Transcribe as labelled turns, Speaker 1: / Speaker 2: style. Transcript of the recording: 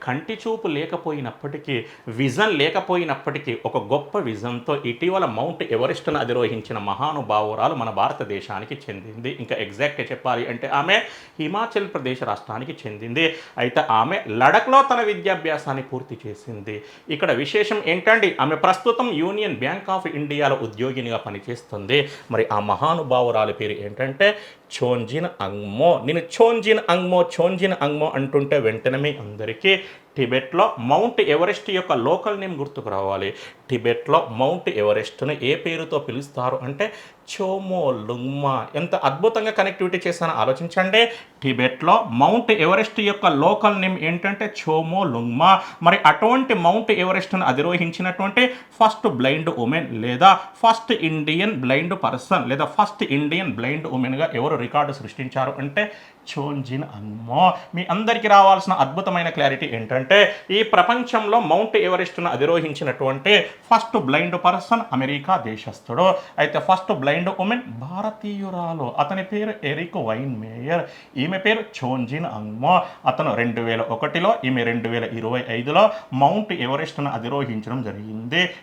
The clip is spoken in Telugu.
Speaker 1: కంటి చూపు లేకపోయినప్పటికీ, విజన్ లేకపోయినప్పటికీ ఒక గొప్ప విజన్‌తో ఇటీవల మౌంట్ ఎవరెస్ట్‌ను అధిరోహించిన మహానుభావురాలు మన భారతదేశానికి చెందింది. ఇంకా ఎగ్జాక్ట్‌గా చెప్పాలి అంటే ఆమె హిమాచల్ ప్రదేశ్ రాష్ట్రానికి చెందింది. అయితే ఆమె లడఖ్‌లో తన విద్యాభ్యాసాన్ని పూర్తి చేసింది. ఇక్కడ విశేషం ఏంటండి, ఆమె ప్రస్తుతం యూనియన్ బ్యాంక్ ఆఫ్ ఇండియాలో ఉద్యోగినిగా పనిచేస్తుంది. మరి ఆ మహానుభావురాలి పేరు ఏంటంటే చోంజిన్ అంగ్మో. నేను చోంజిన్ అంగ్మో అంటుంటే వెంటనే మీ అందరికీ టిబెట్లో మౌంట్ ఎవరెస్ట్ యొక్క లోకల్ నేమ్ గుర్తుకు రావాలి. టిబెట్లో మౌంట్ ఎవరెస్ట్‌ను ఏ పేరుతో పిలుస్తారు అంటే చోమో లుంగ్మా. ఎంత అద్భుతంగా కనెక్టివిటీ చేశానో ఆలోచించండి. టిబెట్లో మౌంట్ ఎవరెస్ట్ యొక్క లోకల్ నేమ్ ఏంటంటే చోమో లుంగ్మా. మరి అటువంటి మౌంట్ ఎవరెస్ట్‌ను అధిరోహించినటువంటి ఫస్ట్ బ్లైండ్ ఉమెన్ లేదా ఫస్ట్ ఇండియన్ బ్లైండ్ పర్సన్ లేదా ఫస్ట్ ఇండియన్ బ్లైండ్ ఉమెన్‌గా ఎవరు రికార్డు సృష్టించారు అంటే చోంజిన్ అంగ్మో. మీ అందరికీ రావాల్సిన అద్భుతమైన క్లారిటీ ఏంటంటే ఈ ప్రపంచంలో మౌంట్ ఎవరెస్ట్‌ను అధిరోహించినటువంటి ఫస్ట్ బ్లైండ్ పర్సన్ అమెరికా దేశస్థుడు. అయితే ఫస్ట్ బ్లైండ్ ఉమెన్ భారతీయురాలు. అతని పేరు ఎరిక్ వైన్ మేయర్. ఈమె పేరు చోంజిన్ అంగ్మో. అతను 2001లో, ఈమె 2025లో మౌంట్ ఎవరెస్ట్‌ను అధిరోహించడం జరిగింది.